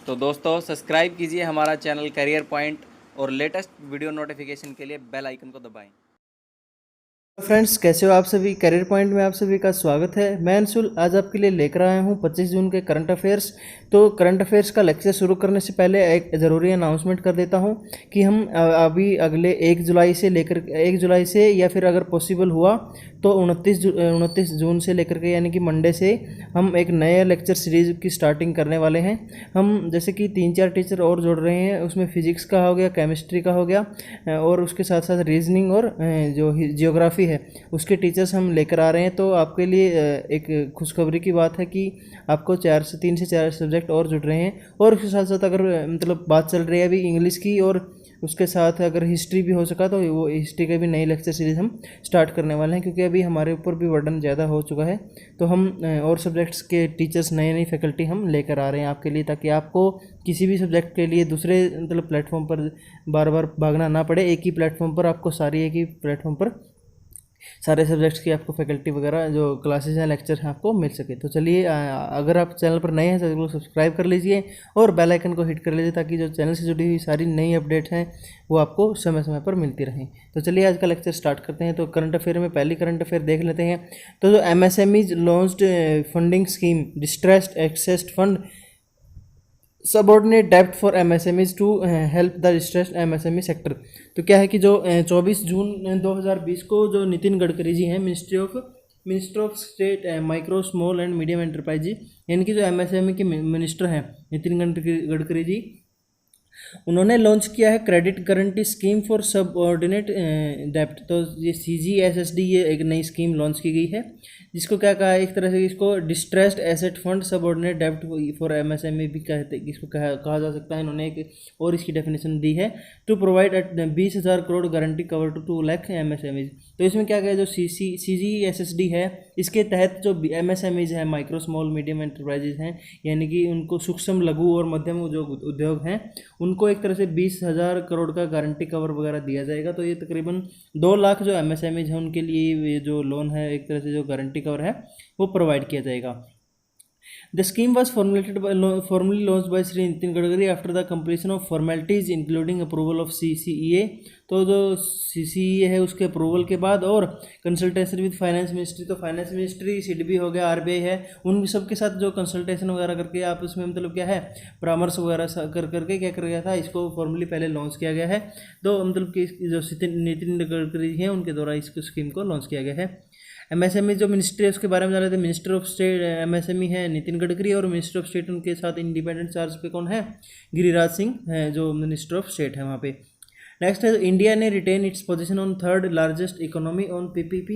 तो दोस्तों सब्सक्राइब कीजिए हमारा चैनल करियर पॉइंट और लेटेस्ट वीडियो नोटिफिकेशन के लिए बेल आइकन को दबाएं। फ्रेंड्स, कैसे हो आप सभी। करियर पॉइंट में आप सभी का स्वागत है। मैं अंशुल आज आपके लिए लेकर आया हूं 25 जून के करंट अफेयर्स। तो करंट अफेयर्स का लेक्चर शुरू करने से पहले एक ज़रूरी अनाउंसमेंट कर देता हूं कि हम अभी अगले 1 जुलाई से या फिर अगर पॉसिबल हुआ तो 29 जून से लेकर के यानी कि मंडे से हम एक नए लेक्चर सीरीज़ की स्टार्टिंग करने वाले हैं। हम जैसे कि 3-4 टीचर और जोड़ रहे हैं, उसमें फिजिक्स का हो गया, केमिस्ट्री का हो गया और उसके साथ साथ रीजनिंग और जो जियोग्राफी है उसके टीचर्स हम लेकर आ रहे हैं। तो आपके लिए एक खुशखबरी की बात है कि आपको 3 से 4 सब्जेक्ट और जुड़ रहे हैं। और उसके साथ साथ अगर मतलब बात चल रही है अभी इंग्लिश की, और उसके साथ अगर हिस्ट्री भी हो सका तो वो हिस्ट्री का भी नई लेक्चर सीरीज़ हम स्टार्ट करने वाले हैं, क्योंकि अभी हमारे ऊपर भी बर्डन ज़्यादा हो चुका है। तो हम और सब्जेक्ट्स के टीचर्स, नई नई फैकल्टी हम लेकर आ रहे हैं आपके लिए, ताकि आपको किसी भी सब्जेक्ट के लिए दूसरे मतलब प्लेटफॉर्म पर बार बार भागना ना पड़े। एक ही प्लेटफॉर्म पर आपको एक ही प्लेटफॉर्म पर सारे सब्जेक्ट्स की आपको फैकल्टी वगैरह जो क्लासेस हैं, लेक्चर हैं, आपको मिल सके। तो चलिए, अगर आप चैनल पर नए हैं तो जरूर सब्सक्राइब कर लीजिए और बेल आइकन को हिट कर लीजिए, ताकि जो चैनल से जुड़ी हुई सारी नई अपडेट्स हैं वो आपको समय समय पर मिलती रहें। तो चलिए आज का लेक्चर स्टार्ट करते हैं। तो करंट अफेयर में पहली करंट अफेयर देख लेते हैं। तो जो MSMEs launched funding scheme distressed access fund subordinate डेप्ट for MSMEs to help the distressed MSME sector. तो क्या है कि जो 24 जून 2020 को जो नितिन गडकरी जी हैं, minister of state micro small and medium enterprise, यानी कि जो MSME के मिनिस्टर हैं नितिन गडकरी जी, उन्होंने लॉन्च किया है credit guarantee scheme for subordinate डेप्ट। तो ये CGSSD, ये एक नई स्कीम लॉन्च की गई है, जिसको क्या कहा है, एक तरह से इसको डिस्ट्रेस्ड एसेट फंड सबऑर्डिनेट डेप्ट फॉर MSME भी कहते, इसको कहा जा सकता है। इन्होंने एक और इसकी डेफिनेशन दी है, to provide 20,000 crore guarantee cover to 2 lakh MSMEs। तो इसमें क्या कहा, जो CGSSD है, इसके तहत जो MSMEs है, माइक्रो स्मॉल मीडियम एंटरप्राइजेज हैं, यानी कि उनको सूक्ष्म लघु और मध्यम जो उद्योग हैं, उनको एक तरह से 20,000 करोड़ का गारंटी कवर वगैरह दिया जाएगा। तो ये तकरीबन 2 लाख जो MSMEs हैं उनके लिए ये जो लोन है, एक तरह से जो गारंटी कवर है, वो प्रोवाइड किया जाएगा। The scheme was formally launched by Sri Nitin Gadkari after the completion of formalities including approval of CCEA। तो जो CCEA है उसके अप्रूवल के बाद और कंसल्टेशन विद फाइनेंस मिनिस्ट्री, तो फाइनेंस मिनिस्ट्री, SIDBI हो गया, RBI है, उन सब के साथ जो कंसल्टेशन वगैरह करके आपस में मतलब क्या है, परामर्श वगैरह कर करके क्या कर गया था, इसको फॉर्मली पहले लॉन्च किया गया है। तो मतलब कि जो नितिन गडकरी हैं उनके द्वारा इस स्कीम को लॉन्च किया गया है। MSME जो मिनिस्ट्री है उसके बारे में जान लेते हैं। मिनिस्टर ऑफ स्टेट MSME है नितिन गडकरी, और मिनिस्टर ऑफ स्टेट उनके साथ इंडिपेंडेंट चार्ज पे कौन है, गिरिराज सिंह है, जो मिनिस्टर ऑफ स्टेट है वहाँ पे। नेक्स्ट है, इंडिया ने retain its position on third largest economy on PPP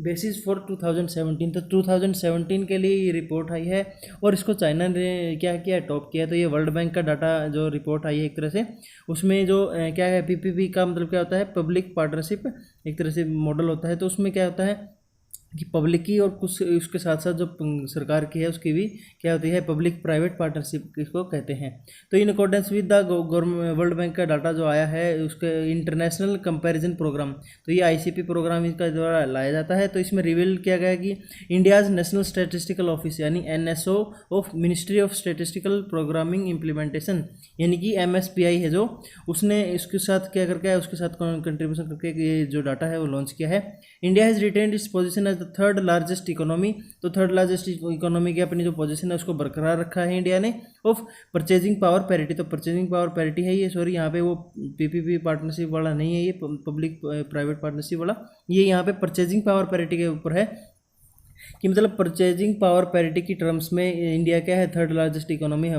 basis for 2017। तो 2017 के लिए ये रिपोर्ट आई है और इसको चाइना ने क्या किया, टॉप किया। तो ये वर्ल्ड बैंक का डाटा जो रिपोर्ट आई है एक तरह से, उसमें जो क्या है, PPP का मतलब क्या होता है, पब्लिक पार्टनरशिप एक तरह से मॉडल होता है। तो उसमें क्या होता है कि पब्लिक की और कुछ उसके साथ साथ जो सरकार की है उसकी भी क्या होती है, पब्लिक प्राइवेट पार्टनरशिप इसको कहते हैं। तो in accordance with the government world bank का डाटा जो आया है उसके इंटरनेशनल कंपैरिजन प्रोग्राम, तो ये ICP प्रोग्राम इसका द्वारा लाया जाता है। तो इसमें रिवील किया गया कि इंडियाज़ नेशनल स्टैटिस्टिकल ऑफिस यानी NSO of ministry of statistical programming implementation, यानी कि MSPI है, जो उसने इसके साथ क्या करके उसके साथ कंट्रीब्यूशन करके ये जो डाटा है वो लॉन्च किया है। India has retained its position as the third largest economy. तो थर्ड लार्जेस्ट इकोनॉमी की अपनी जो पोजीशन है उसको बरकरार रखा है इंडिया ने। ऑफ परचेजिंग पावर पैरिटी, तो परचेजिंग पावर पैरिटी है ये, सॉरी यहाँ पे वो PPP पार्टनरशिप वाला नहीं है, ये पब्लिक प्राइवेट पार्टनरशिप वाला, ये यहाँ पे परचेजिंग पावर पैरिटी के ऊपर है कि मतलब परचेजिंग पावर पैरिटी की टर्म्स में इंडिया क्या है, थर्ड लार्जेस्ट इकोनॉमी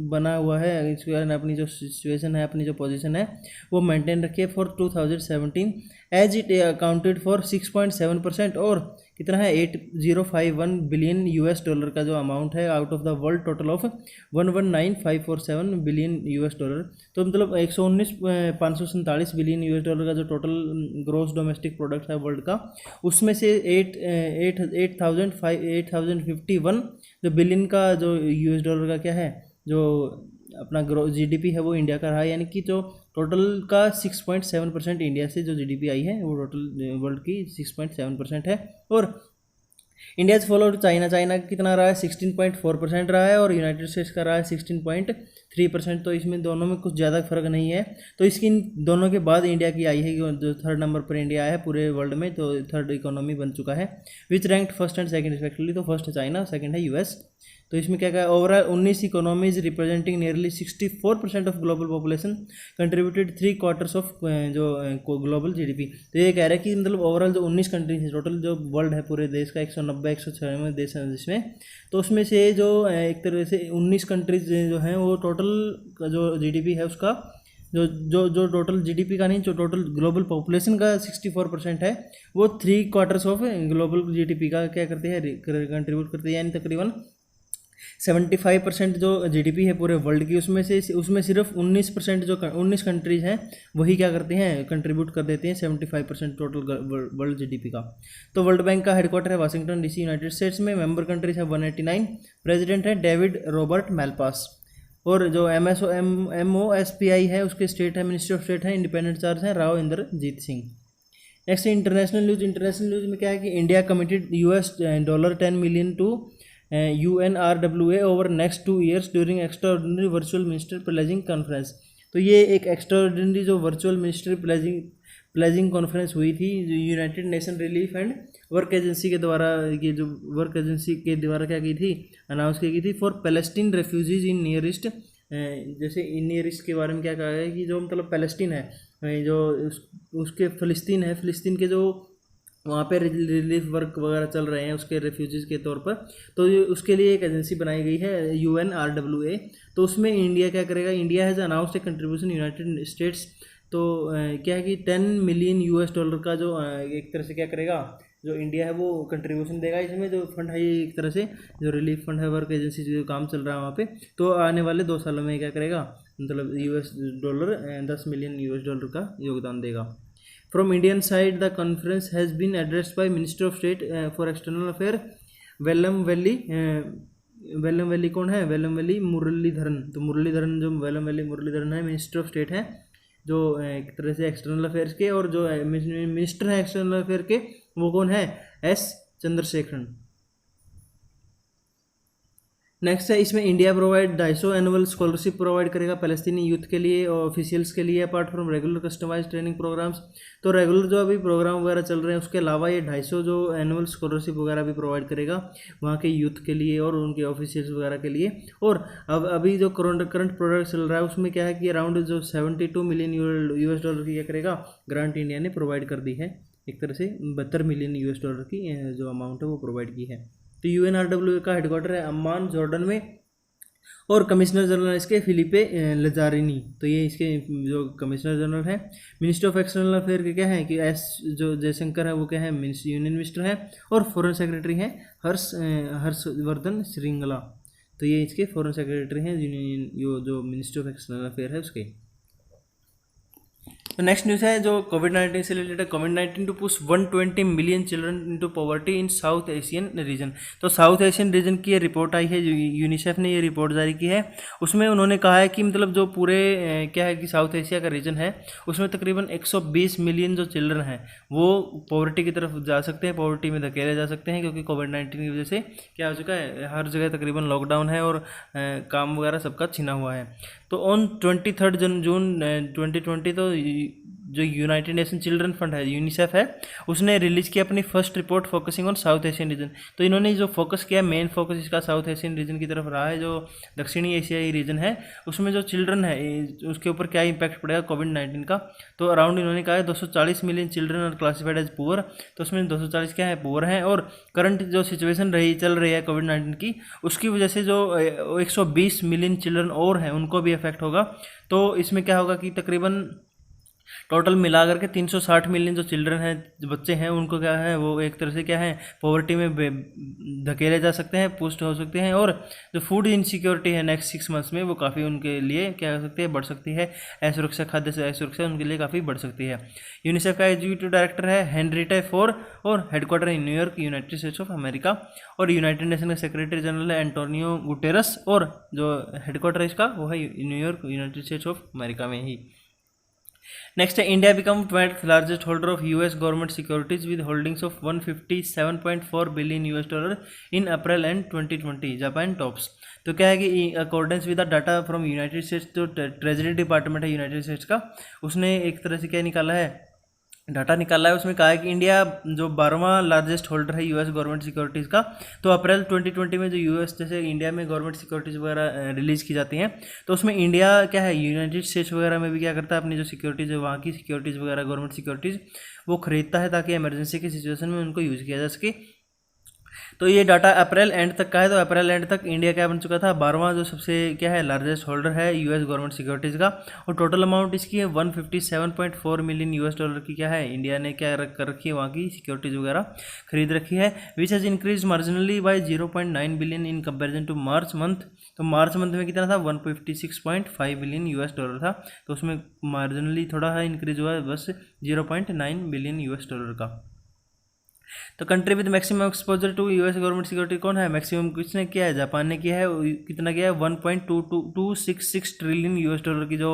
बना हुआ है। इसके कारण अपनी जो सिचुएशन है, अपनी जो पोजीशन है वो मेंटेन रखी है for 2017, as it accounted for 6.7%, और कितना है, 8051 बिलियन US डॉलर का जो अमाउंट है out of the world total of 119547 billion US dollar. तो मतलब 119,547 बिलियन US डॉलर का जो टोटल ग्रोस डोमेस्टिक प्रोडक्ट है वर्ल्ड का, उसमें से 8,051 जो बिलियन का जो US डॉलर का क्या है, जो अपना GDP है वो इंडिया का रहा, यानी कि जो टोटल का 6.7% इंडिया से जो GDP आई है वो टोटल वर्ल्ड की 6.7% है। और इंडियाज फॉलोड चाइना, चाइना कितना रहा है 16.4% रहा है, और यूनाइटेड स्टेट्स का रहा है 16.3%। तो इसमें दोनों में कुछ ज़्यादा फर्क नहीं है। तो इसकी दोनों के बाद इंडिया की आई है, जो थर्ड नंबर पर इंडिया आया है पूरे वर्ल्ड में, तो थर्ड इकोनॉमी बन चुका है। Which ranked first and second respectively, तो फर्स्ट है चाइना, सेकंड है यूएस। तो इसमें क्या कहा, overall 19 economies representing nearly 64% of global population contributed 3/4 of जो ग्लोबल जीडीपी। तो ये कह रहा है कि मतलब ओवरऑल जो 19 कंट्रीज है, टोटल जो वर्ल्ड है पूरे देश का 190-196 देश है जिसमें, तो उसमें से जो एक तरह से 19 कंट्रीज जो हैं वो टोटल जो जीडीपी है उसका जो टोटल जीडीपी का नहीं, जो टोटल ग्लोबल पॉपुलेशन का 64% है, वो 3/4 ऑफ ग्लोबल जीडीपी का क्या करते हैं, कंट्रीब्यूट करते हैं। यानी तकरीबन 75% जो जीडीपी है पूरे वर्ल्ड की, उसमें सिर्फ 19% जो 19 कंट्रीज हैं वही क्या करते हैं, कंट्रीब्यूट कर देते हैं 75% टोटल वर्ल्ड जीडीपी का। तो वर्ल्ड बैंक का हेडक्वार्टर है वाशिंगटन डीसी, यूनाइटेड स्टेट्स में। मेंबर कंट्रीज है 189, प्रेसिडेंट है डेविड रॉबर्ट मेलपास। और जो MOSPI है उसके स्टेट है, मिनिस्ट्री ऑफ स्टेट है, इंडिपेंडेंट चार्ज है Rao Inderjit Singh. Next international news. International news में क्या है कि India committed $10 million to UNRWA over next 2 years during extraordinary virtual minister pledging conference. तो ये एक एक्स्ट्राऑर्डिनरी जो वर्चुअल मिनिस्टर प्लेजिंग कॉन्फ्रेंस हुई थी, जो United nation relief and work agency के द्वारा, ये जो वर्क एजेंसी के द्वारा क्या की थी, अनाउंस की गई थी for Palestine refugees in near east. जैसे इन नियर ईस्ट के बारे में क्या कहा है कि जो मतलब पैलेस्टीन है, जो उसके फ़लस्तीन है, फ़लस्तीन के जो वहाँ पे रिलीफ वर्क वगैरह चल रहे हैं उसके रेफ्यूजीज़ के तौर पर, तो उसके लिए एक एजेंसी बनाई गई है UNRWA। तो उसमें इंडिया क्या करेगा, India has announced A contribution United states. तो क्या है कि $10 million का जो एक तरह से क्या करेगा, जो इंडिया है वो कंट्रीब्यूशन देगा। इसमें जो फंड है ये एक तरह से जो रिलीफ फंड है, वर्क एजेंसी जो काम चल रहा है वहाँ पे, तो आने वाले 2 सालों में क्या करेगा, मतलब $10 million का योगदान देगा। From Indian side, the conference has been addressed by Minister of State for External Affairs वेलम वैली कौन है, वेलम वैली मुरलीधरन। तो मुरलीधरन जो वेलम वैली मुरलीधरन है, मिनिस्टर ऑफ स्टेट हैं जो एक तरह से एक्सटर्नल अफेयर्स के, और जो मिनिस्टर हैं एक्सटर्नल अफेयर के वो कौन है, S चंद्रशेखरन। नेक्स्ट है, इसमें India provide 250 annual scholarship provide करेगा पैलेस्तीनी यूथ के लिए और ऑफिशियल्स के लिए, apart from regular customise training programmes. तो रेगुलर जो अभी प्रोग्राम वगैरह चल रहे हैं उसके अलावा ये 250 जो एनुअल स्कॉलरशिप वगैरह भी प्रोवाइड करेगा वहाँ के यूथ के लिए और उनके ऑफिशियल्स वगैरह के लिए। और अब अभी जो करंट प्रोडक्ट चल रहा है उसमें क्या है कि अराउंड जो $72 million की क्या करेगा ग्रांट इंडिया ने प्रोवाइड कर दी है, एक तरह से $72 million की जो अमाउंट है वो प्रोवाइड की है। तो UNRWA का हेडक्वार्टर है अम्मान जॉर्डन में, और कमिश्नर जनरल इसके फिलिपे लजारिनी। तो ये इसके जो कमिश्नर जनरल है। मिनिस्टर ऑफ एक्सटर्नल अफेयर के क्या है कि जो जयशंकर है वो क्या है, यूनियन मिनिस्टर है, और फॉरेन सेक्रेटरी हैं हर्षवर्धन श्रृंगला। तो ये इसके फॉरेन सेक्रेटरी हैं जो मिनिस्टर ऑफ एक्सटर्नल अफेयर है उसके। तो नेक्स्ट न्यूज़ है जो कोविड-19 से रिलेटेड है। कोविड-19 to push 120 million children into poverty in South Asian region. तो साउथ एशियन रीजन की ये रिपोर्ट आई है, यूनिसेफ ने ये रिपोर्ट जारी की है। उसमें उन्होंने कहा है कि मतलब जो पूरे क्या है कि साउथ एशिया का रीजन है उसमें तकरीबन 120 मिलियन जो चिल्ड्रन हैं वो पॉवर्टी की तरफ जा सकते हैं, पॉवर्टी में धकेले जा सकते हैं, क्योंकि कोविड-19 की वजह से क्या हो चुका है, हर जगह तकरीबन लॉकडाउन है और काम वगैरह सबका छिना हुआ है। तो ऑन 23 जून 2020 तो जो यूनाइटेड नेशन चिल्ड्रन फंड है, यूनिसेफ है, उसने रिलीज किया अपनी first report focusing on south Asian region. तो इन्होंने जो फोकस किया, मेन फोकस इसका साउथ एशियन रीजन की तरफ रहा है, जो दक्षिणी एशियाई रीजन है उसमें जो चिल्ड्रन है उसके ऊपर क्या इम्पैक्ट पड़ेगा कोविड-19 का। तो अराउंड इन्होंने कहा है 240 million children are classified as poor. तो उसमें 240 क्या है, पुअर हैं। और करंट जो सिचुएशन चल रही है कोविड-19 की, उसकी वजह से जो 120 मिलियन चिल्ड्रन और हैं उनको भी इफेक्ट होगा। तो इसमें क्या होगा कि तकरीबन टोटल मिलाकर के 360 मिलियन जो चिल्ड्रन हैं, जो बच्चे हैं, उनको क्या है वो एक तरह से क्या है पॉवर्टी में धकेले जा सकते हैं, पुस्ट हो सकते हैं। और जो फूड इनसिक्योरिटी है नेक्स्ट 6 मंथ्स में वो काफ़ी उनके लिए क्या हो सकती है, बढ़ सकती है। असुरक्षा, खाद्य से असुरक्षा उनके लिए काफ़ी बढ़ सकती है। यूनिसेफ का एग्जीक्यूटिव डायरेक्टर है हेनरिटा फोर और headquarter in New York, United states of America. और यूनाइटेड नेशन का सेक्रेटरी जनरल है एंटोनियो गुटेरस, और जो हेडक्वार्टर है इसका वो है New York, United states of America में ही। नेक्स्ट है India become 12th largest holder of US government securities with holdings of 157.4 billion US dollar in April and 2020, Japan tops. तो क्या है कि accordance with the data from United states, जो treasury department है United states का, उसने एक तरह से क्या निकाला है, डाटा निकाला है। उसमें कहा है कि इंडिया जो 12वां लार्जेस्ट होल्डर है यूएस गवर्नमेंट सिक्योरिटीज़ का। तो अप्रैल 2020 में जो यूएस जैसे इंडिया में गवर्नमेंट सिक्योरिटीज़ वगैरह रिलीज़ की जाती हैं, तो उसमें इंडिया क्या है यूनाइटेड स्टेट्स वगैरह में भी क्या करता है, अपनी जो सिक्योरिटीज़ है वहाँ की सिक्योरिटीज़ वगैरह गवर्नमेंट सिक्योरिटीज़ वो खरीदता है ताकि इमरजेंसी की सिचुएशन में उनको यूज़ किया जा सके। तो ये डाटा अप्रैल एंड तक का है। तो अप्रैल एंड तक इंडिया क्या बन चुका था, 12वां जो सबसे क्या है लार्जेस्ट होल्डर है यूएस गवर्नमेंट सिक्योरिटीज़ का। और टोटल अमाउंट इसकी है 157.4 मिलियन यूएस डॉलर की क्या है इंडिया ने क्या कर रखी है, वहाँ की सिक्योरिटीज़ वगैरह खरीद रखी है। Which has increase marginally by 0.9 billion in comparison to March month. तो मार्च मंथ में कितना था, 156.5 बिलियन यूएस डॉलर था। तो उसमें मार्जिनली थोड़ा है इंक्रीज हुआ है, बस 0.9 बिलियन यूएस डॉलर का। तो country with maximum exposure to US government security कौन है, मैक्सिमम किसने किया है, जापान ने किया है। कितना किया है, 1.266 ट्रिलियन यूएस डॉलर की जो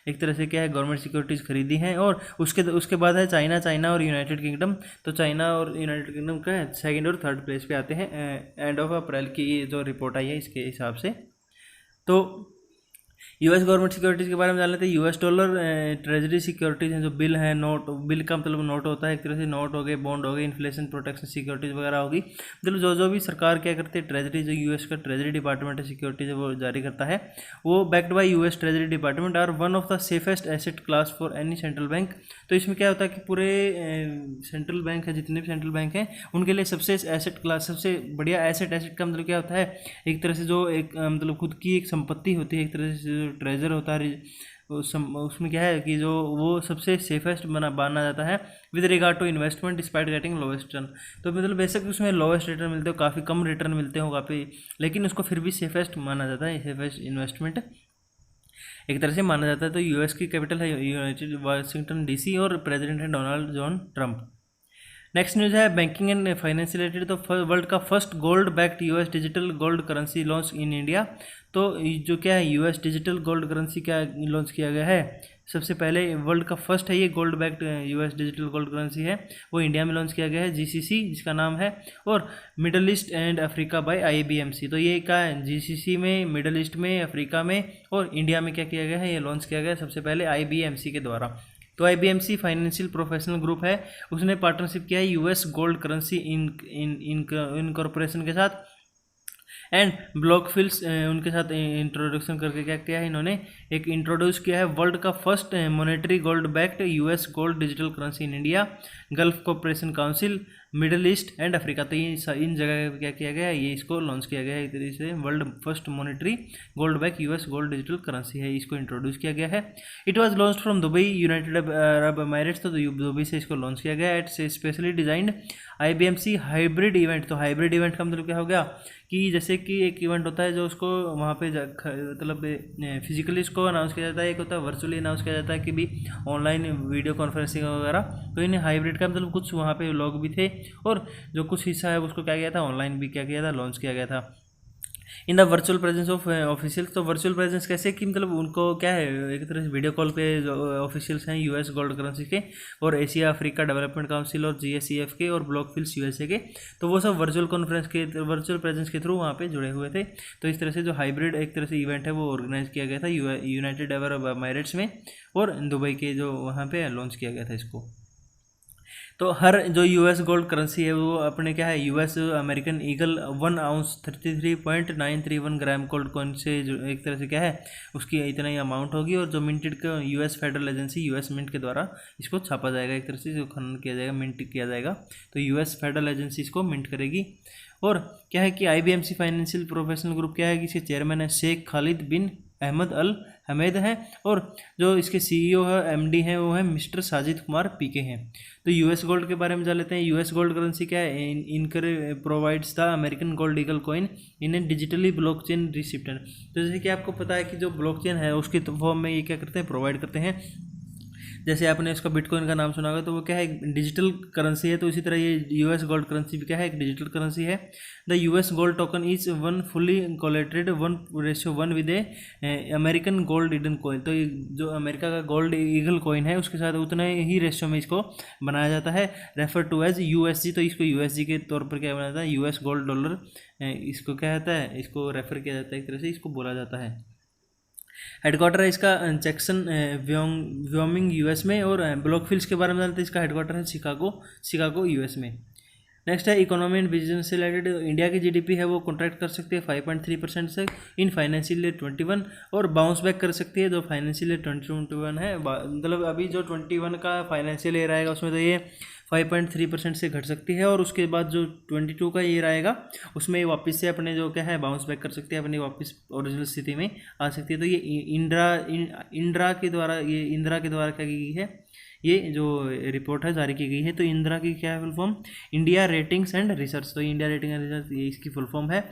एक तरह से क्या है गवर्नमेंट सिक्योरिटीज़ खरीदी हैं। और उसके बाद है चाइना और यूनाइटेड किंगडम। तो चाइना और यूनाइटेड किंगडम का है सेकेंड और थर्ड प्लेस पे आते हैं एंड ऑफ अप्रैल की जो रिपोर्ट आई है इसके हिसाब से। तो यूएस गवर्नमेंट सिक्योरिटीज़ के बारे में जान लेते हैं। यूएस डॉलर ट्रेजरी सिक्योरिटीज़ हैं, जो बिल है, नोट, बिल का मतलब नोट होता है एक तरह से, नोट हो गए, बॉन्ड हो गए, इन्फ्लेशन प्रोटेक्शन सिक्योरिटीज़ वगैरह होगी। मतलब जो भी सरकार क्या करती है, ट्रेजरी जो यूएस का ट्रेजरी डिपार्टमेंट है सिक्योरिटीज वो जारी करता है, वो backed by US treasury department are one of the safest asset class for any central bank. तो इसमें क्या होता है कि पूरे सेंट्रल बैंक है, जितने भी सेंट्रल बैंक हैं उनके लिए सबसे एसेट क्लास, सबसे बढ़िया एसेट का मतलब क्या होता है, एक तरह से जो एक मतलब खुद की एक संपत्ति होती है, एक तरह से जो ट्रेजर होता है उसमें क्या है कि जो वो सबसे सेफेस्ट माना जाता है with regard to investment despite getting lowest return. तो मतलब बेशक उसमें लोवेस्ट रिटर्न मिलते हो, काफ़ी कम रिटर्न मिलते हो काफ़ी, लेकिन उसको फिर भी सेफेस्ट माना जाता है, सेफेस्ट इन्वेस्टमेंट एक तरह से माना जाता है। तो यूएस की कैपिटल है यूनाइटेड वाशिंगटन डीसी और प्रेसिडेंट है Donald John Trump. Next news है बैंकिंग एंड फाइनेंस रिलेटेड। तो वर्ल्ड का first gold backed US digital gold currency launch in India. तो जो क्या है यूएस डिजिटल गोल्ड करेंसी क्या लॉन्च किया गया है, सबसे पहले वर्ल्ड का फर्स्ट है ये gold backed US digital gold currency है, वो इंडिया में लॉन्च किया गया है, जीसीसी जिसका नाम है, और middle east and Africa by IBMC. तो ये क्या है, जीसीसी में, मिडल ईस्ट में, अफ्रीका में और इंडिया में क्या किया गया है, ये लॉन्च किया गया है सबसे पहले आईबीएमसी के द्वारा। तो आईबीएमसी फाइनेंशियल प्रोफेशनल ग्रुप है, उसने पार्टनरशिप किया है यूएस गोल्ड करेंसी इनकॉर्पोरेशन के साथ एंड ब्लॉकफिल्स उनके साथ इंट्रोडक्शन करके क्या किया है, इन्होंने एक इंट्रोड्यूस किया है वर्ल्ड का first monetary gold backed US gold digital currency in India, gulf cooperation council, middle east and Africa. तो इन जगह क्या किया गया है, ये इसको लॉन्च किया गया है, एक तरीके से world first monetary gold back US gold digital currency है, इसको इंट्रोड्यूस किया गया है। It was launch from Dubai United Arab Emirates. तो दुबई से इसको लॉन्च किया गया एट से specially designed IBMC hybrid event. तो हाइब्रिड इवेंट का मतलब क्या हो गया कि जैसे कि एक इवेंट होता है जो उसको वहाँ पे मतलब फिजिकली इसको अनाउंस किया जाता है, एक होता है वर्चुअली अनाउंस किया जाता है कि भी ऑनलाइन वीडियो कॉन्फ्रेंसिंग वगैरह। तो इन्हें हाइब्रिड का मतलब कुछ वहाँ पे लोग भी थे और जो कुछ हिस्सा है उसको क्या किया था, ऑनलाइन भी क्या किया था, लॉन्च किया गया था in the virtual presence of officials. तो वर्चुअल प्रेजेंस कैसे कि मतलब उनको क्या है, एक तरह से वीडियो कॉल पे जो ऑफिशियल्स हैं यूएस गोल्ड करेंसी के और एशिया अफ्रीका डेवलपमेंट काउंसिल और जीएसईएफ के और ब्लॉकफिल्स यूएसए के, तो वो सब वर्चुअल कॉन्फ्रेंस के वर्चुअल प्रेजेंस के थ्रू वहाँ पे जुड़े हुए थे। तो इस तरह से जो हाइब्रिड एक तरह से इवेंट है वो ऑर्गेनाइज किया गया था यूनाइटेड अरब एमिरेट्स में और दुबई के जो वहाँ पे लॉन्च किया गया था इसको। तो हर जो यूएस गोल्ड करेंसी है वो अपने क्या है, US American eagle 1 ounce 33.931 gram gold coin से जो एक तरह से क्या है उसकी इतना ही अमाउंट होगी, और जो मिंटेड का US federal agency US mint के द्वारा इसको छापा जाएगा, एक तरह से जो खनन किया जाएगा, मिंट किया जाएगा। तो यूएस फेडरल एजेंसी इसको मिंट करेगी। और क्या है कि आईबीएमसी फाइनेंशियल प्रोफेशनल ग्रुप क्या है कि इसके चेयरमैन है शेख खालिद बिन अहमद अल हमेद है, और जो इसके सीईओ है एमडी हैं वो है मिस्टर साजिद कुमार पीके हैं। तो यूएस गोल्ड के बारे में जान लेते हैं। यूएस गोल्ड करेंसी क्या है, इनकर provides the American gold eagle coin in A digitally blockchain receptor. तो जैसे कि आपको पता है कि जो ब्लॉकचेन है उसकी फॉर्म में ये क्या करते हैं, प्रोवाइड करते हैं। जैसे आपने इसका बिटकॉइन का नाम सुना होगा, तो वो क्या है, एक डिजिटल करेंसी है। तो इसी तरह ये यूएस गोल्ड करेंसी भी क्या है, एक डिजिटल करेंसी है। The US gold token is one fully collated 1:1 with a American gold eagle coin. तो ये जो अमेरिका का गोल्ड ईगल कॉइन है उसके साथ उतने ही रेशियो में इसको बनाया जाता है। रेफर टू एज यूएसजी, तो इसको यूएसजी के तौर पर क्या बनाया जाता है, यूएस गोल्ड डॉलर, इसको क्या कहता है, इसको रेफर किया जाता है, एक तरह से इसको बोला जाता है। हेडक्वार्टर है इसका जैक्सन व्योमिंग यूएस में, और ब्लॉकफिल्स के बारे में जानते हैं, इसका हेडक्वार्टर है शिकागो यूएस में। नेक्स्ट है इकोनॉमी एंड बिजनेस से रिलेटेड। इंडिया की जीडीपी है वो कॉन्ट्रैक्ट कर सकती है 5.3% से इन फाइनेंशियल ईयर 21, और बाउंस बैक कर सकती है जो फाइनेंशियल ईयर 2021 है। मतलब अभी जो 21 का फाइनेंशियल ईयर आएगा उसमें तो ये 5.3% से घट सकती है, और उसके बाद जो 22 का ईयर आएगा उसमें वापस से अपने जो क्या है बाउंस बैक कर सकती है, अपनी वापस ओरिजिनल स्थिति में आ सकती है। तो ये इंदिरा के द्वारा क्या की गई है, ये जो रिपोर्ट है जारी की गई है। तो इंदिरा की क्या है full form, India ratings and research. तो इंडिया रेटिंग एंड रिसर्च ये इसकी फुल फॉर्म है।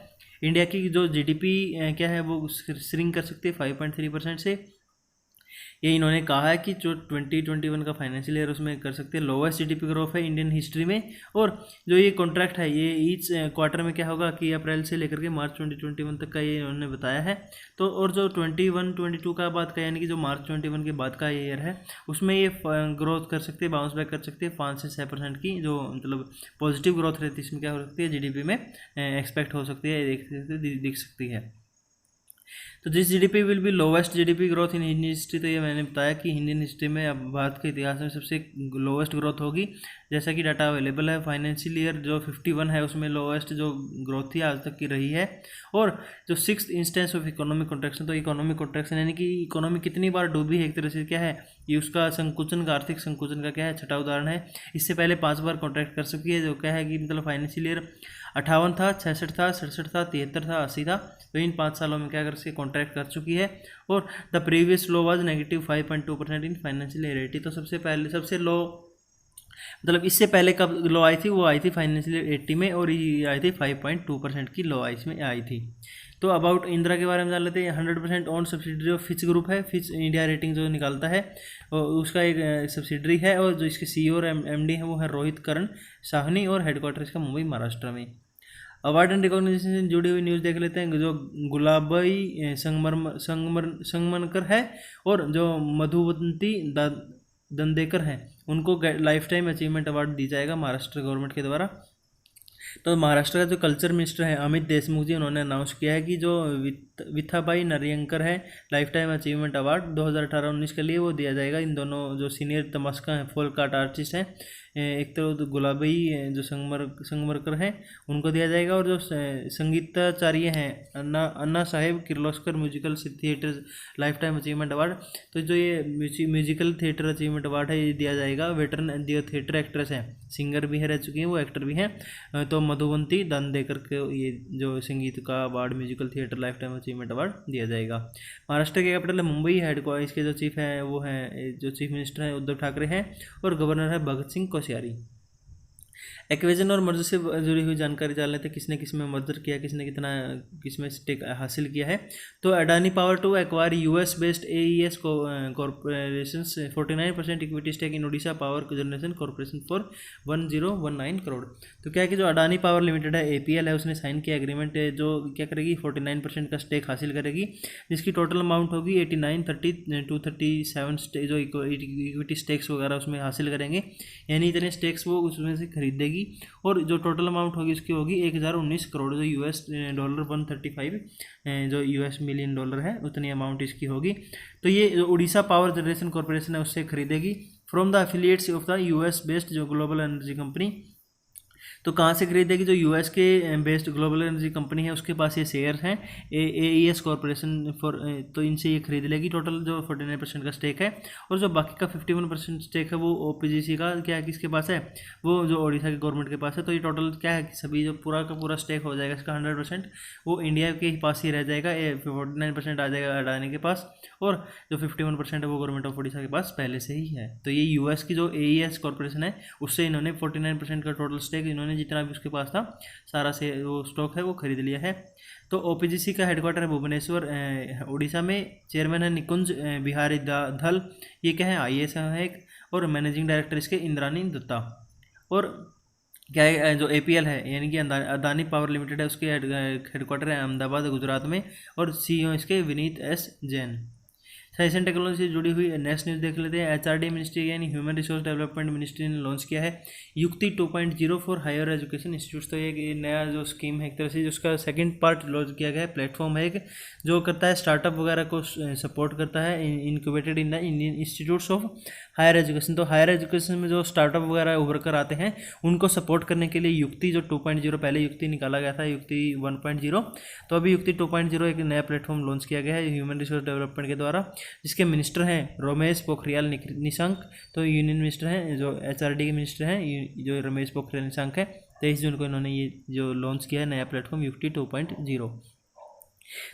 इंडिया की जो जीडीपी क्या है वो श्रिंक कर सकती है 5.3% से। ये इन्होंने कहा है कि जो 2021 का फाइनेंशियल ईयर उसमें कर सकते हैं। लोवेस्ट जीडीपी ग्रोथ है इंडियन हिस्ट्री में। और जो ये कॉन्ट्रैक्ट है ये ईच क्वार्टर में क्या होगा कि अप्रैल से लेकर के मार्च 2021 तक का ये इन्होंने बताया है। तो और जो 21-22 का बाद का यानी कि जो मार्च 21 के बाद का ईयर है उसमें ये ग्रोथ कर सकते हैं, बाउंस बैक कर सकते हैं 5 से 6% की जो मतलब पॉजिटिव ग्रोथ रहती है इसमें क्या हो सकती है जीडीपी में एक्सपेक्ट हो सकती है, दिख सकती है। तो this GDP will be lowest GDP growth in Indian history. तो ये मैंने बताया कि इंडियन हिस्ट्री में अब भारत के इतिहास में सबसे लोवेस्ट ग्रोथ होगी, जैसा कि डाटा अवेलेबल है। फाइनेंशियल ईयर जो 51 है उसमें लोवेस्ट जो ग्रोथ थी आज तक की रही है। और जो 6th instance of economic contraction, तो इकोनॉमिक कॉन्ट्रैक्शन यानी कि इकोनॉमी कितनी बार डूबी है एक तरह से क्या है, ये उसका संकुचन का आर्थिक संकुचन का क्या है छठा उदाहरण है। इससे पहले 5 बार कॉन्ट्रैक्ट कर चुकी है, जो क्या है कि मतलब फाइनेंशियल ईयर 58 था, 66 था, 67 था, 73 था, 80 था। तो इन 5 सालों में क्या कर सकती कॉन्ट्रैक्ट कर चुकी है। और the previous low was -5.2% in financial year 80। तो सबसे लो मतलब इससे पहले कब लो आई थी, वो आई थी फाइनेंशियल ईयर 80 में, और ये आई थी 5.2% की लो इसमें आई थी। तो अबाउट इंदिरा के बारे में जान लेते हैं। 100% own subsidiary of Fitch group है। फिच इंडिया रेटिंग जो निकालता है और उसका एक सब्सिडरी है, और जो इसके CEO और MD है वो है रोहित करण साहनी, और हेडक्वार्टर इसका मुंबई महाराष्ट्र में। अवार्ड एंड रिकॉग्निशन से जुड़ी हुई न्यूज़ देख लेते हैं। जो गुलाबई संगमरकर है और जो मधुवंती दंडेकर हैं उनको लाइफ टाइम अचीवमेंट अवार्ड दी जाएगा महाराष्ट्र गवर्नमेंट के द्वारा। तो महाराष्ट्र का जो कल्चर मिनिस्टर है अमित देशमुख जी, उन्होंने अनाउंस किया है कि जो विथाबाई नरियंकर है लाइफ टाइम अचीवमेंट अवार्ड 2018-19 के लिए वो दिया जाएगा। इन दोनों जो सीनियर तमस्का हैं फोल्क आर्ट आर्टिस्ट हैं, एक तो गुलाबई जो संगमरकर हैं उनको दिया जाएगा, और जो संगीताचार्य हैं Anna Saheb Kirloskar musical theatre life time achievement award. तो जो ये म्यूजिकल थिएटर अचीवमेंट अवार्ड है ये दिया जाएगा वेटरन जो थिएटर एक्ट्रेस हैं, सिंगर भी है रह चुकी हैं, वो एक्टर भी हैं। तो मधुवंती दंडेकर के ये जो संगीत का award musical theatre life time achievement award दिया जाएगा। महाराष्ट्र के कैपिटल है मुंबई। हेडक्वार्टर इसके जो चीफ हैं वो हैं जो चीफ मिनिस्टर हैं उद्धव ठाकरे हैं, और गवर्नर है भगत सिंह कोश्यारी। एक्विजिशन और मर्जर से जुड़ी हुई जानकारी जान लेते हैं। किसने किसमें मर्जर किया, किसने कितना किसमें स्टेक हासिल किया है। तो Adani power to acquire US based AES corporation 49% equity stake in Odisha power generation corporation for 1019 crore. तो क्या है कि जो अडानी पावर लिमिटेड है APL है उसने साइन किया एग्रीमेंट जो क्या करेगी 49% का स्टेक हासिल करेगी, जिसकी टोटल अमाउंट होगी 89-30-237 जो इक्विटी स्टेक्स वगैरह उसमें हासिल करेंगे, यानी इतने स्टेक्स वो उसमें से खरीदेगी। और जो टोटल अमाउंट होगी उसकी होगी 1019 करोड़ जो US डॉलर 135 जो US मिलियन डॉलर है उतनी अमाउंट इसकी होगी। तो ये जो उड़ीसा पावर जनरेशन कॉर्पोरेशन है उससे खरीदेगी from the affiliates of the US based जो ग्लोबल एनर्जी कंपनी। तो कहाँ से खरीदेगी, जो US के बेस्ड ग्लोबल एनर्जी कंपनी है उसके पास ये शेयर्स हैं AES कॉर्पोरेशन फॉर, तो इनसे ये खरीद लेगी। टोटल जो 49% का स्टेक है, और जो बाकी का 51% स्टेक है वो OPGC का क्या है किसके पास है, वो जो ओडिशा की गवर्नमेंट के पास है। तो ये टोटल क्या है कि सभी जो पूरा का पूरा स्टेक हो जाएगा इसका 100% वो इंडिया के पास ही रह जाएगा। 49% आ जाएगा अडानी के पास, और जो 51% है वो गवर्नमेंट ऑफ ओडिशा के पास पहले से ही है। तो ये US की जो AES कॉर्पोरेशन है उससे इन्होंने 49% का टोटल स्टेक इन्होंने ने जितना भी उसके पास था सारा से वो स्टॉक है वो खरीद लिया है। तो ओपीजीसी का हेडक्वार्टर है भुवनेश्वर उड़ीसा में। चेयरमैन है निकुंज बिहारी धल, ये क्या है IAS है एक, और मैनेजिंग डायरेक्टर इसके इंद्रानी दत्ता। और क्या है जो APL है यानी कि अदानी पावर लिमिटेड है, उसके हेडक्वार्टर है अहमदाबाद गुजरात में, और CEO इसके Vineet S Jain. Science and technology से जुड़ी हुई नेक्स्ट न्यूज़ देख लेते हैं। HRD मिनिस्ट्री यानी ह्यूमन रिसोर्स डेवलपमेंट मिनिस्ट्री ने लॉन्च किया है युक्ति 2.0 फॉर हायर एजुकेशन इंस्टीट्यूट्स। तो ये नया जो स्कीम है एक तरह से, जिसका सेकंड पार्ट लॉन्च किया गया है, प्लेटफॉर्म है एक जो करता है स्टार्टअप वगैरह को सपोर्ट करता है, incubated in the Indian institutes of higher education. तो हायर एजुकेशन में जो स्टार्टअप वगैरह उभर कर आते हैं उनको सपोर्ट करने के लिए युक्ति जो 2.0, पहले युक्ति निकाला गया था युक्ति 1.0, तो अभी युक्ति 2.0 एक नया प्लेटफॉर्म लॉन्च किया गया है ह्यूमन रिसोर्स डेवलपमेंट के द्वारा, जिसके मिनिस्टर हैं रमेश पोखरियाल निशंक। तो यूनियन मिनिस्टर हैं जो HRD के मिनिस्टर हैं जो रमेश पोखरियाल निशंक है। 23 जून को इन्होंने ये जो लॉन्च किया है नया प्लेटफॉर्म युक्ति 2.0।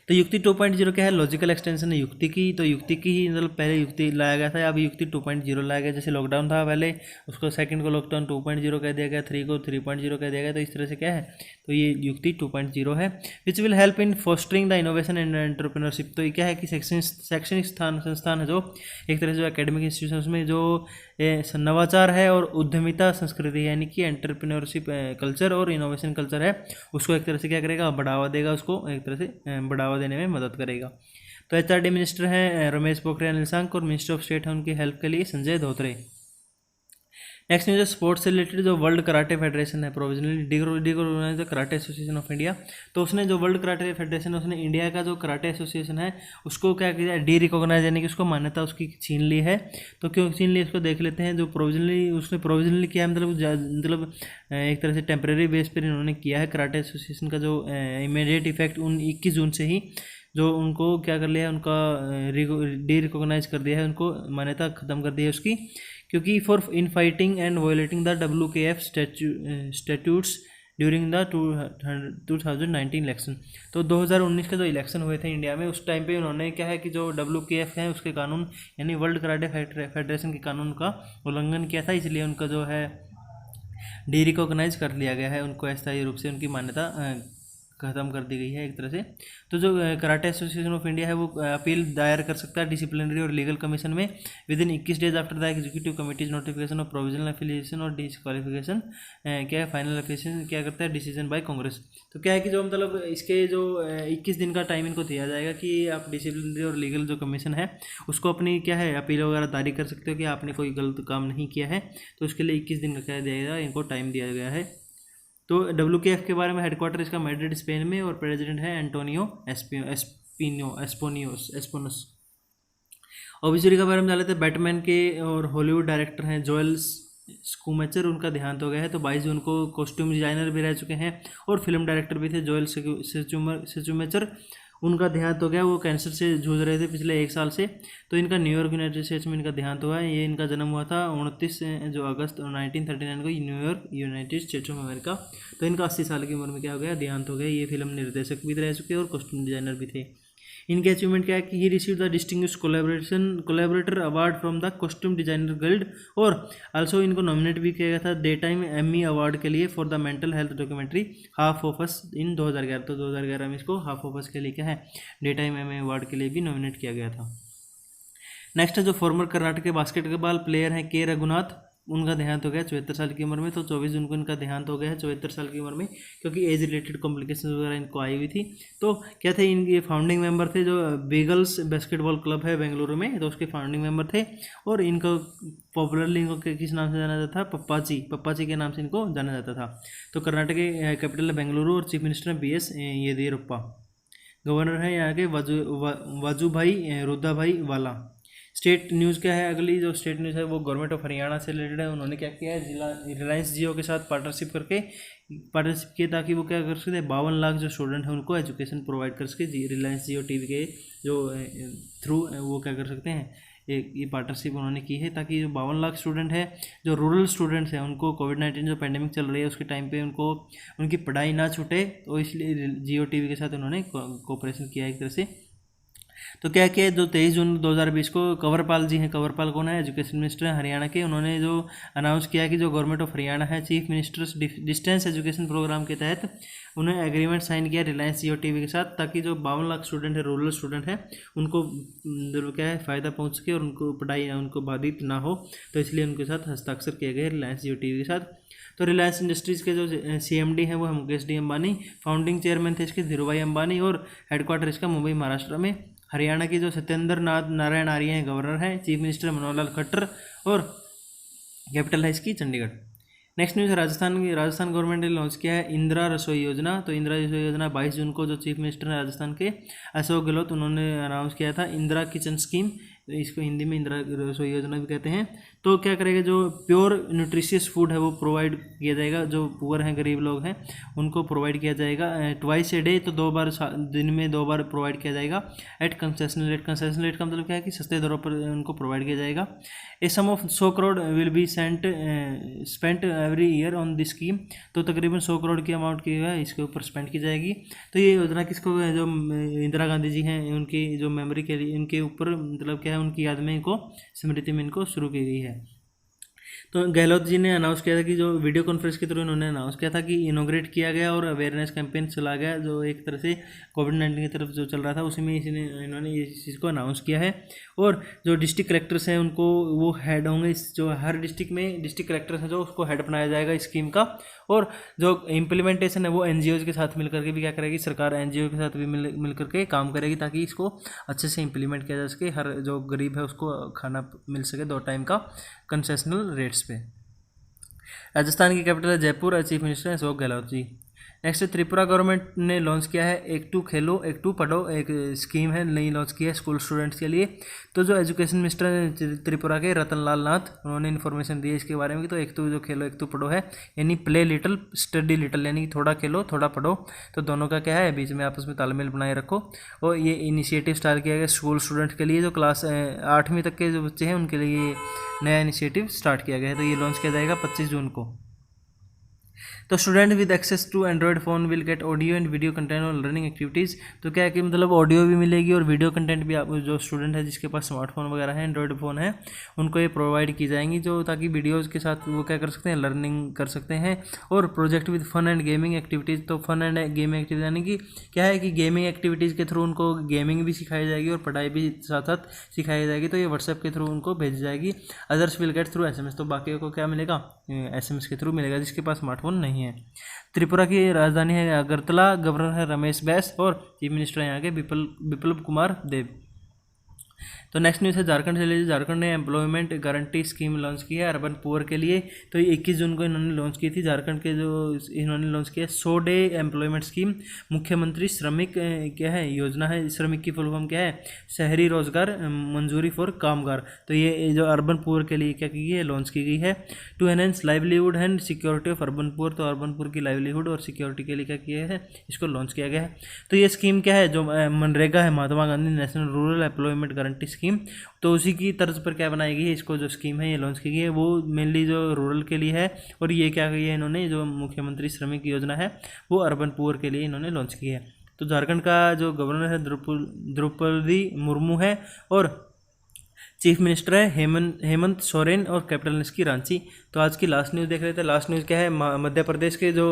तो युक्ति 2.0 क्या है, लॉजिकल एक्सटेंशन है युक्ति की। तो युक्ति की ही मतलब पहले युक्ति लाया गया था, अभी युक्ति 2.0 लाया गया। जैसे लॉकडाउन था पहले, उसको सेकंड को लॉकडाउन 2.0 कह दिया गया, 3 को 3.0 कह दिया गया। तो इस तरह से क्या है, तो ये युक्ति 2.0 है, which will help in fostering the innovation and entrepreneurship. तो ये क्या है कि शैक्षणिक संस्थान है जो एक तरह से जो एकेडमिक इंस्टीट्यूशन में जो नवाचार है और उद्यमिता संस्कृति यानी कि एंटरप्रेन्योरशिप कल्चर और इनोवेशन कल्चर है, उसको एक तरह से क्या करेगा, बढ़ावा देगा, उसको एक तरह से बढ़ावा देने में मदद करेगा। तो HRD मिनिस्टर हैं रमेश पोखरियाल निशंक, और मिनिस्टर ऑफ स्टेट है उनकी हेल्प के लिए संजय धोत्रे। नेक्स्ट न्यूज़ है स्पोर्ट्स से रिलेटेड। जो वर्ल्ड कराटे फेडरेशन है provisionally disorganise karate association of India, तो उसने जो वर्ल्ड कराटे फेडरेशन है उसने इंडिया का जो कराटे एसोसिएशन है उसको क्या किया, रिकॉग्नाइज यानी कि उसको मान्यता उसकी छीन ली है। तो क्यों छीन ली इसको देख लेते हैं। जो प्रोविजनली उसने प्रोविजनली किया है मतलब एक तरह से टेम्प्रेरी बेस पर इन्होंने किया है कराटे एसोसिएशन का जो इमीडिएट इफेक्ट 21 जून से ही जो उनको क्या कर लिया है, उनका रिकॉग्नाइज कर दिया है, उनको मान्यता ख़त्म कर दी है उसकी, क्योंकि for in fighting and violating the WKF statutes during the 2019 election. तो 2019 के जो इलेक्शन हुए थे इंडिया में, उस टाइम पे उन्होंने क्या है कि जो WKF है उसके कानून यानी वर्ल्ड कराटे फेडरेशन के कानून का उल्लंघन किया था, इसलिए उनका जो है रिकॉग्नाइज कर लिया गया है, उनको अस्थायी रूप से उनकी मान्यता ख़त्म कर दी गई है एक तरह से। तो जो कराटे एसोसिएशन ऑफ इंडिया है वो अपील दायर कर सकता है डिसिप्लिनरी और लीगल कमीशन में with in 21 days after the executive committees notification of provisional affiliation और डिस्क्वालिफिकेशन। क्या है फाइनल एफिलिएशन क्या करता है, डिसीजन बाय कांग्रेस। तो क्या है कि जो मतलब इसके जो 21 दिन का टाइम इनको दिया जाएगा कि आप डिसिप्लिनरी और लीगल जो कमीशन है उसको अपनी क्या है अपील वगैरह जारी कर सकते हो कि आपने कोई गलत काम नहीं किया है, तो उसके लिए 21 दिन का क्या दिया गया, इनको टाइम दिया गया है। तो WKF के बारे में हेडक्वार्टर इसका मैड्रिड स्पेन में, और प्रेसिडेंट है एंटोनियो एस्पोनस। ओबिचुरी के बारे में जान लेते हैं। बैटमैन के और हॉलीवुड डायरेक्टर हैं जोएल स्कूमेचर, उनका देहांत हो गया है। तो 22 जून को कॉस्ट्यूम डिजाइनर भी रह चुके हैं और फिल्म डायरेक्टर भी थे जोएल स्कूमेचर, उनका देहांत हो गया। वो कैंसर से जूझ रहे थे पिछले 1 साल से। तो इनका न्यूयॉर्क यूनाइटेड स्टेट्स में इनका देहांत हुआ है। ये इनका जन्म हुआ था 29 जो अगस्त 1939 को New York United states of America. तो इनका 80 साल की उम्र में क्या हो गया, देहांत हो गया। ये फिल्म निर्देशक भी रह चुके और कॉस्ट्यूम डिजाइनर भी थे। इनके अचीवमेंट क्या है कि he receive the distinguish collaborator award from the costume designer guild, और आल्सो इनको नॉमिनेट भी किया गया था डे टाइम एमी अवार्ड के लिए for the mental health documentary half of us in 2011। तो 2011 में इसको हाफ ऑफ अस के लिए क्या है डे टाइम एमी अवार्ड के लिए भी नॉमिनेट किया गया था। नेक्स्ट है जो फॉर्मर कर्नाटक के बास्केटबॉल प्लेयर हैं के रघुनाथ, उनका देहांत हो गया 74 साल की उम्र में। तो 24 जून को इनका देहांत हो गया है 74 साल की उम्र में, क्योंकि एज रिलेटेड कॉम्प्लिकेशन वगैरह इनको आई हुई थी। तो क्या थे, इनके फाउंडिंग मेंबर थे जो बीगल्स बास्केटबॉल क्लब है बेंगलुरु में, तो उसके फाउंडिंग मेंबर थे। और इनको पॉपुलरली इनको किस नाम से जाना जाता था, पप्पाची के नाम से इनको जाना जाता था। तो कर्नाटक के कैपिटल है बेंगलुरु और चीफ मिनिस्टर है BS येदियुरप्पा। गवर्नर है यहाँ के वाजूभाई रुद्धाभाई वाला। स्टेट न्यूज़ क्या है, अगली जो स्टेट न्यूज़ है वो गवर्नमेंट ऑफ हरियाणा से रिलेटेड है। उन्होंने क्या किया है, जिला रिलायंस जियो के साथ पार्टनरशिप किए ताकि वो क्या कर सके 52 लाख जो स्टूडेंट हैं उनको एजुकेशन प्रोवाइड कर सके। रिलायंस जियो TV के जो थ्रू वो क्या कर सकते हैं, ये पार्टनरशिप उन्होंने की है ताकि जो 52 लाख स्टूडेंट है जो रूरल स्टूडेंट्स हैं उनको कोविड-19 जो पेंडेमिक चल रही है उसके टाइम पे उनको उनकी पढ़ाई ना छूटे, तो इसलिए जियो TV के साथ उन्होंने कोऑपरेशन किया एक तरह से। तो क्या किया, जो 23 जून 2020 को कंवरपाल जी हैं, कंवरपाल कौन है, एजुकेशन मिनिस्टर हैं हरियाणा के, उन्होंने जो अनाउंस किया कि जो गवर्नमेंट ऑफ हरियाणा है chief minister's distance education programme के तहत उन्हें एग्रीमेंट साइन किया रिलायंस जियो टीवी के साथ, ताकि जो 52 लाख स्टूडेंट है, रूरल स्टूडेंट है, उनको जो क्या है फ़ायदा पहुंच सके और उनको पढ़ाई उनको बाधित ना हो। तो इसलिए उनके साथ हस्ताक्षर किए गए रिलायंस जियो टीवी के साथ। तो रिलायंस इंडस्ट्रीज़ के जो CMD हैं वो है Mukesh D Ambani, founding chairman थे इसके धीरूभाई अंबानी, और हेडक्वार्टर इसका मुंबई महाराष्ट्र में। हरियाणा की जो सत्येंद्र नाथ नारायण आर्य हैं गवर्नर हैं, चीफ मिनिस्टर मनोहर लाल खट्टर, और कैपिटल है इसकी चंडीगढ़। नेक्स्ट न्यूज़ है राजस्थान गवर्नमेंट ने लॉन्च किया है इंदिरा रसोई योजना। तो इंदिरा रसोई योजना 22 जून को जो चीफ मिनिस्टर हैं राजस्थान के अशोक गहलोत, उन्होंने अनाउंस किया था इंदिरा किचन स्कीम, इसको हिंदी में इंदिरा रसोई योजना भी कहते हैं। तो क्या करेगा, जो प्योर न्यूट्रिशियस फूड है वो प्रोवाइड किया जाएगा, जो पुअर हैं, गरीब लोग हैं, उनको प्रोवाइड किया जाएगा ट्वाइस ए डे, तो 2 बार दिन में 2 बार प्रोवाइड किया जाएगा at concession rate. Concession rate का मतलब क्या है कि सस्ते दरों पर उनको प्रोवाइड किया जाएगा। A sum of 100 crore will be spent every year on this scheme. तो तकरीबन 100 करोड़ की अमाउंट की है इसके ऊपर स्पेंड की जाएगी। तो ये योजना किसको, जो इंदिरा गांधी जी हैं उनकी जो मेमोरी के लिए, इनके ऊपर मतलब क्या है, उनकी याद में इनको स्मृति में इनको शुरू की गई है। तो गहलोत जी ने अनाउंस किया था कि जो वीडियो कॉन्फ्रेंस के थ्रू इन्होंने अनाउंस किया था कि इनोग्रेट किया गया और अवेयरनेस कैंपेन चला गया, जो एक तरह से कोविड-19 की तरफ जो चल रहा था उसी में इन्होंने इस चीज़ को अनाउंस किया है। और जो डिस्ट्रिक्ट कलेक्टर्स हैं उनको वो हेड होंगे, इस जो हर डिस्ट्रिक्ट में डिस्ट्रिक्ट कलेक्टर्स हैं जो उसको हेड बनाया जाएगा इस स्कीम का। और जो इम्प्लीमेंटेशन है वो NGOs के साथ मिलकर के भी क्या करेगी, सरकार NGO के साथ भी मिल करके काम करेगी, ताकि इसको अच्छे से इम्प्लीमेंट किया जा सके, हर जो गरीब है उसको खाना मिल सके 2 टाइम का कंसेशनल रेट्स पे। राजस्थान की कैपिटल है जयपुर और चीफ मिनिस्टर हैं अशोक गहलोत जी। नेक्स्ट त्रिपुरा गवर्नमेंट ने लॉन्च किया है एक टू खेलो एक टू पढ़ो, एक स्कीम है नई लॉन्च की है स्कूल स्टूडेंट्स के लिए। तो जो एजुकेशन मिनिस्टर हैं त्रिपुरा के रतन लाल नाथ, उन्होंने इन्फॉर्मेशन दी है इसके बारे में कि तो एक टू जो खेलो एक टू पढ़ो है, यानी प्ले लिटिल स्टडी लिटिल, यानी कि थोड़ा खेलो थोड़ा पढ़ो। तो दोनों का क्या है, बीच में आपस में तालमेल बनाए रखो। और ये इनिशिएटिव स्टार्ट किया गया स्कूल स्टूडेंट के लिए, जो क्लास 8वीं तक के जो बच्चे हैं उनके लिए ये नया इनिशिएटिव स्टार्ट किया गया है। तो ये लॉन्च किया जाएगा 25 जून को। तो student with access to android phone will get audio and video content और लर्निंग एक्टिविटीज़। तो क्या है कि मतलब ऑडियो भी मिलेगी और वीडियो कंटेंट भी, आप जो स्टूडेंट है जिसके पास स्मार्टफोन वगैरह है, एंड्रॉयड फ़ोन है, उनको ये प्रोवाइड की जाएंगी, जो ताकि वीडियोज़ के साथ वो क्या कर सकते हैं, लर्निंग कर सकते हैं। और project with fun and gaming activities. तो फन एंड गेमिंग एक्टिविटीज़ यानी कि क्या है कि गेमिंग एक्टिविटीज़ के थ्रू उनको गेमिंग भी सिखाई जाएगी और पढ़ाई भी साथ साथ सिखाई जाएगी। तो ये व्हाट्सएप के थ्रू उनको भेजी जाएगी। Others will get through SMS। तो बाकी को क्या मिलेगा, SMS के थ्रू मिलेगा जिसके पास स्मार्टफोन नहीं है। त्रिपुरा की राजधानी है अगरतला, गवर्नर है रमेश बैस और चीफ मिनिस्टर यहाँ के विप्लव कुमार देव। तो नेक्स्ट न्यूज़ है झारखंड से लीजिए। झारखंड ने एम्प्लॉयमेंट गारंटी स्कीम लॉन्च की है अर्बन पुअर के लिए। तो 21 जून को इन्होंने लॉन्च की थी। झारखंड के जो इन्होंने लॉन्च किया 100 डे एम्प्लॉयमेंट स्कीम, मुख्यमंत्री श्रमिक क्या है योजना है। श्रमिक की फुल फॉर्म क्या है, शहरी रोजगार मंजूरी फॉर कामगार। तो ये जो अर्बन पुअर के लिए क्या की गई है, लॉन्च की गई है। To enhance livelihood and security of urban poor. तो अर्बन पुअर की लाइवलीहुड और सिक्योरिटी के लिए क्या किया है, इसको लॉन्च किया गया है। तो ये स्कीम क्या है, जो मनरेगा है, Mahatma Gandhi national rural employment guarantee scheme, तो उसी की तर्ज पर क्या बनाई गई है, इसको जो स्कीम है ये लॉन्च की गई है, वो मेनली जो रूरल के लिए है। और ये क्या की है इन्होंने, जो मुख्यमंत्री श्रमिक योजना है वो अर्बन पुअर के लिए इन्होंने लॉन्च की है। तो झारखंड का जो गवर्नर है द्रौपदी मुर्मू है और चीफ मिनिस्टर है हेमंत सोरेन और कैपिटल इसकी रांची। तो आज की लास्ट न्यूज़ देख रहे थे। लास्ट न्यूज़ क्या है, मध्य प्रदेश के जो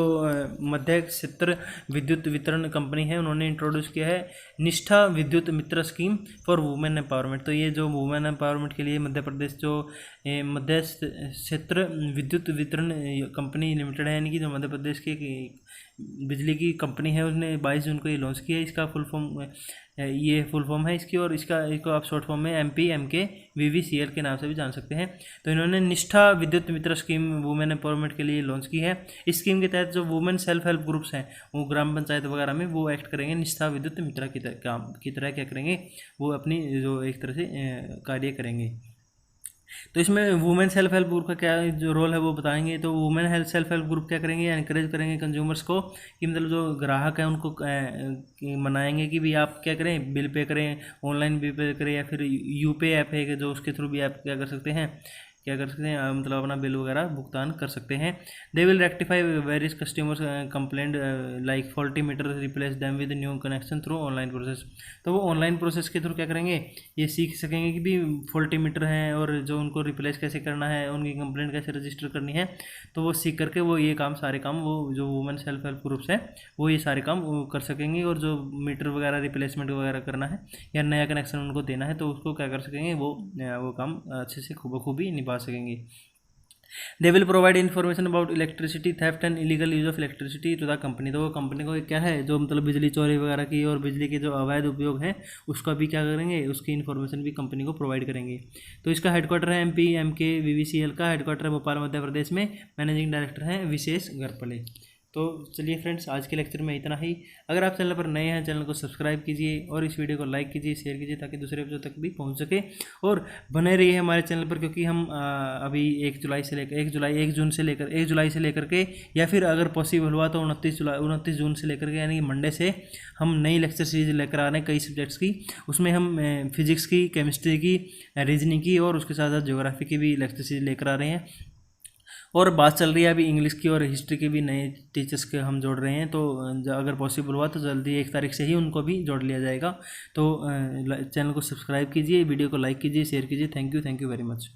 मध्य क्षेत्र विद्युत वितरण कंपनी है उन्होंने इंट्रोड्यूस किया है निष्ठा विद्युत मित्र स्कीम फॉर वुमेन एम्पावरमेंट। तो ये जो वुमेन एम्पावरमेंट के लिए मध्य प्रदेश जो मध्य क्षेत्र विद्युत वितरण कंपनी लिमिटेड है, यानी कि जो मध्य प्रदेश की बिजली की कंपनी है, उसने 22 जून को ये लॉन्च किया है। इसका फुल फॉर्म है इसकी, और इसको आप शॉर्ट फॉर्म में MPMKVVCL के नाम से भी जान सकते हैं। तो इन्होंने निष्ठा विद्युत मित्र स्कीम वुमेन एम्पावरमेंट के लिए लॉन्च की है। इस स्कीम के तहत जो वुमेन सेल्फ हेल्प ग्रुप्स हैं वो ग्राम पंचायत वगैरह में वो एक्ट करेंगे निष्ठा विद्युत मित्र की तरह क्या करेंगे, वो अपनी जो एक तरह से कार्य करेंगे। तो इसमें वुमेन सेल्फ हेल्प ग्रुप का क्या जो रोल है वो बताएंगे। तो वुमेन सेल्फ हेल्प ग्रुप क्या करेंगे, एनकरेज करेंगे कंज्यूमर्स को, कि मतलब जो ग्राहक है उनको मनाएंगे कि भी आप क्या करें, बिल पे करें, ऑनलाइन बिल पे करें, या फिर यूपे ऐप है जो उसके थ्रू भी आप क्या कर सकते हैं, क्या कर सकते हैं, मतलब अपना बिल वगैरह भुगतान कर सकते हैं। They will rectify various customers complaint like faulty meter, replace them with new connection through online process. तो वो ऑनलाइन प्रोसेस के थ्रू क्या करेंगे, ये सीख सकेंगे कि भी फॉल्टी मीटर हैं और जो उनको रिप्लेस कैसे करना है, उनकी कंप्लेंट कैसे रजिस्टर करनी है। तो वो सीख करके वो ये काम सारे काम वो जो वुमेन सेल्फ हेल्प ग्रुप्स हैं वो ये सारे काम वो कर सकेंगे। और जो मीटर वगैरह रिप्लेसमेंट वगैरह करना है या नया कनेक्शन उनको देना है तो उसको क्या कर सकेंगे, वो काम अच्छे से खूबखूबी निभा सकेंगे। They will provide information about electricity theft and illegal use of electricity to the company. तो वो कंपनी को क्या है, जो मतलब बिजली चोरी वगैरह की और बिजली के जो अवैध उपयोग है उसका भी क्या करेंगे, उसकी इन्फॉर्मेशन भी कंपनी को प्रोवाइड करेंगे। तो इसका हेडक्वार्टर है MPMK का हेडक्वार्टर है भोपाल मध्य प्रदेश में। मैनेजिंग डायरेक्टर हैं विशेष गरपले। तो चलिए फ्रेंड्स, आज के लेक्चर में इतना ही। अगर आप चैनल पर नए हैं, चैनल को सब्सक्राइब कीजिए और इस वीडियो को लाइक कीजिए, शेयर कीजिए ताकि दूसरे बच्चों तक भी पहुंच सके। और बने रहिए हमारे चैनल पर, क्योंकि हम अभी 1 जुलाई से लेकर 1 जुलाई से लेकर के, या फिर अगर पॉसिबल हुआ तो 29 जून से लेकर के, यानी मंडे से हम नई लेक्चर सीरीज लेकर आ रहे हैं कई सब्जेक्ट्स की। उसमें हम फिजिक्स की, केमिस्ट्री की, रीजनिंग की और उसके साथ साथ ज्योग्राफी की भी लेक्चर सीरीज लेकर आ रहे हैं। और बात चल रही है अभी इंग्लिश की और हिस्ट्री के भी नए टीचर्स के हम जोड़ रहे हैं। तो अगर पॉसिबल हुआ तो जल्दी 1 तारीख से ही उनको भी जोड़ लिया जाएगा। तो चैनल को सब्सक्राइब कीजिए, वीडियो को लाइक कीजिए, शेयर कीजिए। Thank you very much.